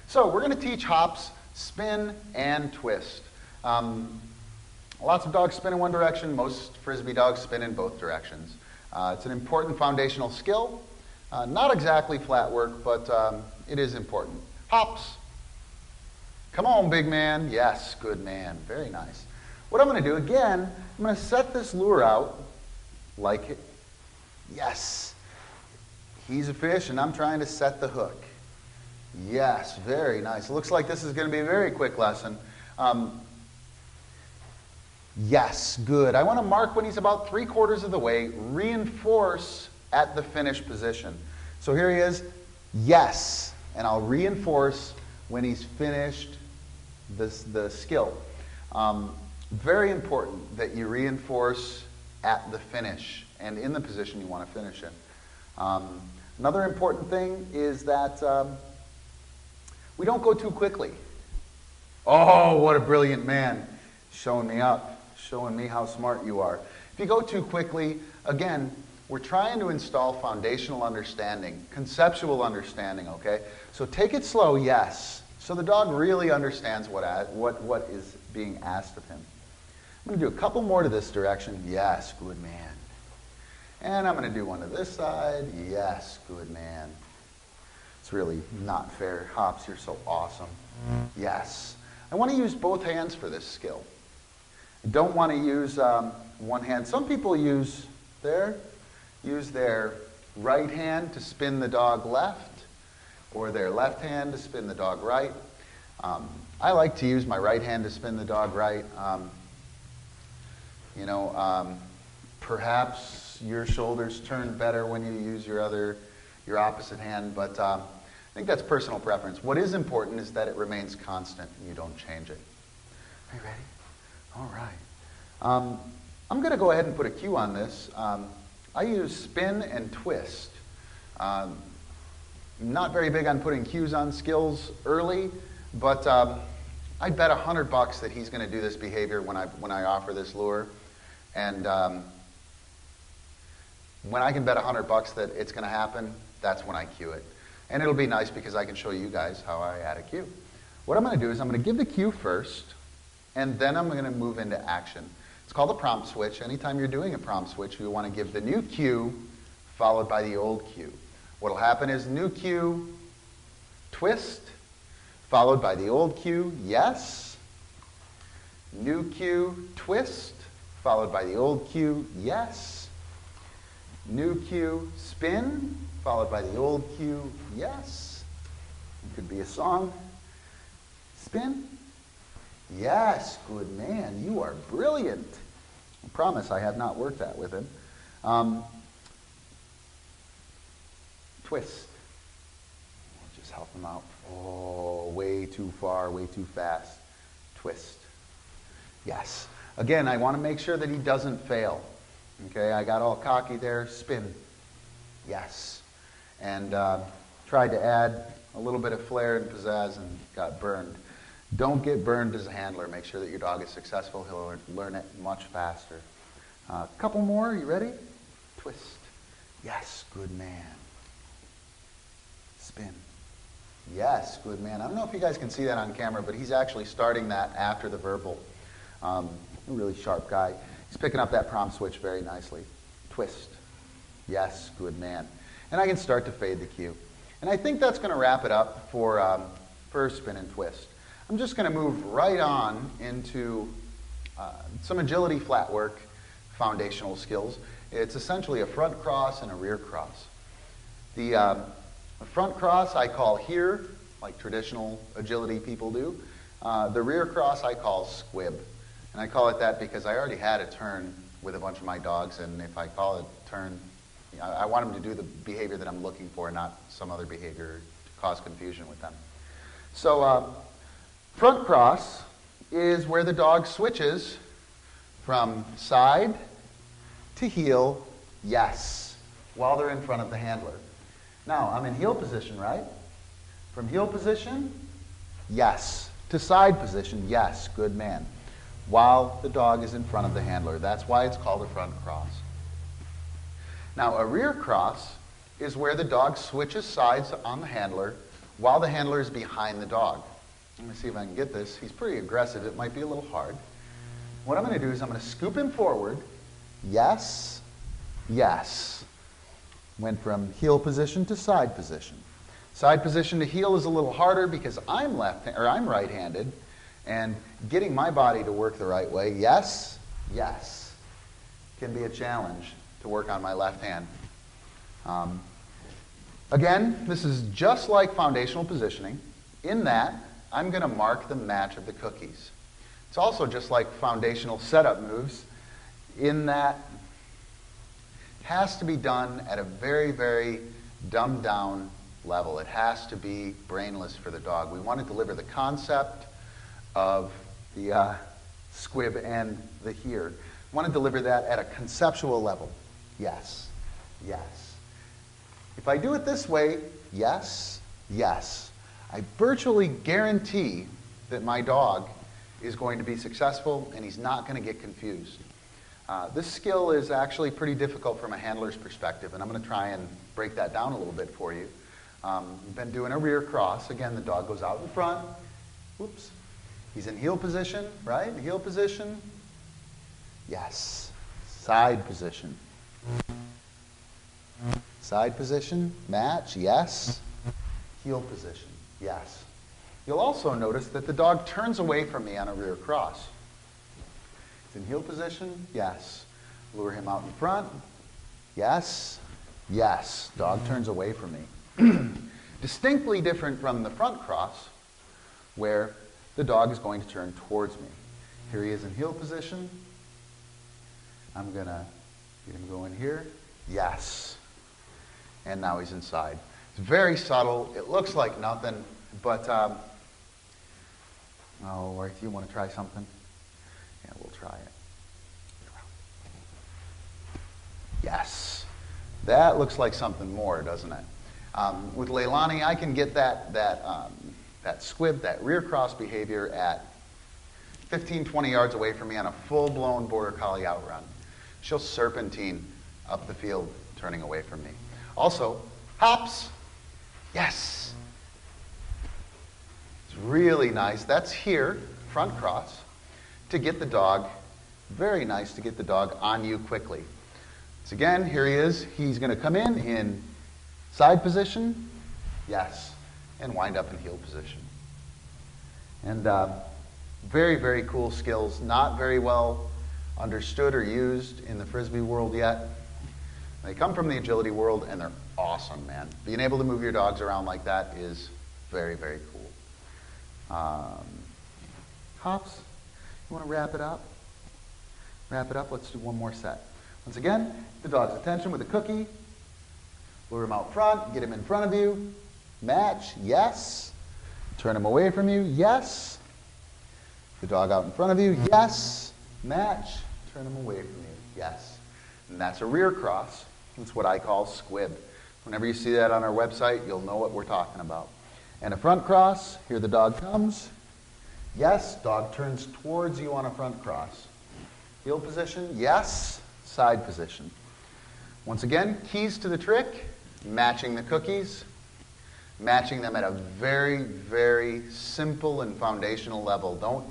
So we're going to teach hops, spin, and twist. Lots of dogs spin in one direction. Most Frisbee dogs spin in both directions. It's an important foundational skill. Not exactly flat work, but it is important. Hops. Come on, big man. Yes, good man. Very nice. What I'm going to do, again, I'm going to set this lure out like it. Yes. He's a fish, and I'm trying to set the hook. Yes, very nice. It looks like this is going to be a very quick lesson. Yes, good. I want to mark when he's about 3/4 of the way, reinforce at the finish position. So here he is, yes, and I'll reinforce when he's finished the skill. Very important that you reinforce at the finish and in the position you want to finish in. Another important thing is that we don't go too quickly. Oh, what a brilliant man. Showing me up, showing me how smart you are. If you go too quickly, again, we're trying to install foundational understanding, conceptual understanding, okay? So take it slow, yes, so the dog really understands what is being asked of him. I'm going to do a couple more to this direction. Yes, good man. And I'm going to do one to this side. Yes, good man. It's really not fair. Hops, you're so awesome. Yes. I want to use both hands for this skill. I don't want to use one hand. Some people use their right hand to spin the dog left, or their left hand to spin the dog right. I like to use my right hand to spin the dog right. Perhaps your shoulders turn better when you use your opposite hand, but I think that's personal preference. What is important is that it remains constant and you don't change it. Are you ready? All right. I'm going to go ahead and put a cue on this. I use spin and twist. Not very big on putting cues on skills early, but I'd bet $100 that he's going to do this behavior when I offer this lure. And when I can bet $100 that it's going to happen, that's when I cue it. And it'll be nice because I can show you guys how I add a cue. What I'm going to do is I'm going to give the cue first, and then I'm going to move into action. It's called a prompt switch. Anytime you're doing a prompt switch, you want to give the new cue followed by the old cue. What will happen is new cue, twist, followed by the old cue, yes. New cue, twist, followed by the old cue, yes. New cue, spin, followed by the old cue, yes. It could be a song. Spin. Yes, good man. You are brilliant. I promise I have not worked that with him. Twist. I'll just help him out. Oh, way too far, way too fast. Twist. Yes. Again, I want to make sure that he doesn't fail. Okay, I got all cocky there. Spin. Yes. And tried to add a little bit of flair and pizzazz and got burned. Don't get burned as a handler. Make sure that your dog is successful. He'll learn it much faster. A couple more. You ready? Twist. Yes, good man. Spin. Yes, good man. I don't know if you guys can see that on camera, but he's actually starting that after the verbal. A really sharp guy. He's picking up that prompt switch very nicely. Twist. Yes, good man. And I can start to fade the cue. And I think that's going to wrap it up for spin and twist. I'm just going to move right on into some agility flat work foundational skills. It's essentially a front cross and a rear cross. The front cross I call here, like traditional agility people do. The rear cross I call squib. And I call it that because I already had a turn with a bunch of my dogs, and if I call it turn, I want them to do the behavior that I'm looking for, not some other behavior to cause confusion with them. So front cross is where the dog switches from side to heel, yes, while they're in front of the handler. Now, I'm in heel position, right? From heel position, yes. To side position, yes, good man. While the dog is in front of the handler. That's why it's called a front cross. Now, a rear cross is where the dog switches sides on the handler while the handler is behind the dog. Let me see if I can get this. He's pretty aggressive. It might be a little hard. What I'm going to do is I'm going to scoop him forward. Yes, yes. Went from heel position to side position. Side position to heel is a little harder because I'm right-handed, and getting my body to work the right way, yes, yes, can be a challenge to work on my left hand. Again, this is just like foundational positioning in that I'm going to mark the match of the cookies. It's also just like foundational setup moves in that it has to be done at a very, very dumbed down level. It has to be brainless for the dog. We want to deliver the concept of the squib and the here. We want to deliver that at a conceptual level. Yes, yes. If I do it this way, yes, yes, I virtually guarantee that my dog is going to be successful and he's not going to get confused. This skill is actually pretty difficult from a handler's perspective, and I'm going to try and break that down a little bit for you. We've been doing a rear cross. Again, the dog goes out in front. Whoops. He's in heel position, right? Heel position. Yes. Side position. Side position. Match. Yes. Heel position. Yes. You'll also notice that the dog turns away from me on a rear cross. He's in heel position. Yes. Lure him out in front. Yes. Yes. Dog turns away from me. Distinctly different from the front cross, where the dog is going to turn towards me. Here he is in heel position. I'm going to get him going here. Yes. And now he's inside. It's very subtle. It looks like nothing, but, or if you want to try something, yeah, we'll try it. Yes. That looks like something more, doesn't it? With Leilani, I can get that squib, that rear cross behavior at 15, 20 yards away from me on a full-blown Border Collie outrun. She'll serpentine up the field, turning away from me. Also, hops. Yes. It's really nice. That's here, front cross, to get the dog, very nice to get the dog on you quickly. So again, here he is. He's going to come in side position, yes, and wind up in heel position. And very, very cool skills, not very well understood or used in the Frisbee world yet. They come from the agility world, and they're awesome, man. Being able to move your dogs around like that is very, very cool. Hops, you want to wrap it up? Wrap it up. Let's do one more set. Once again, the dog's attention with a cookie. Lure him out front, get him in front of you. Match, yes. Turn him away from you, yes. The dog out in front of you, yes. Match, turn him away from you, yes. And that's a rear cross. That's what I call squib. Whenever you see that on our website, you'll know what we're talking about. And a front cross, here the dog comes. Yes, dog turns towards you on a front cross. Heel position, yes. Side position. Once again, keys to the trick, matching the cookies, matching them at a very, very simple and foundational level. Don't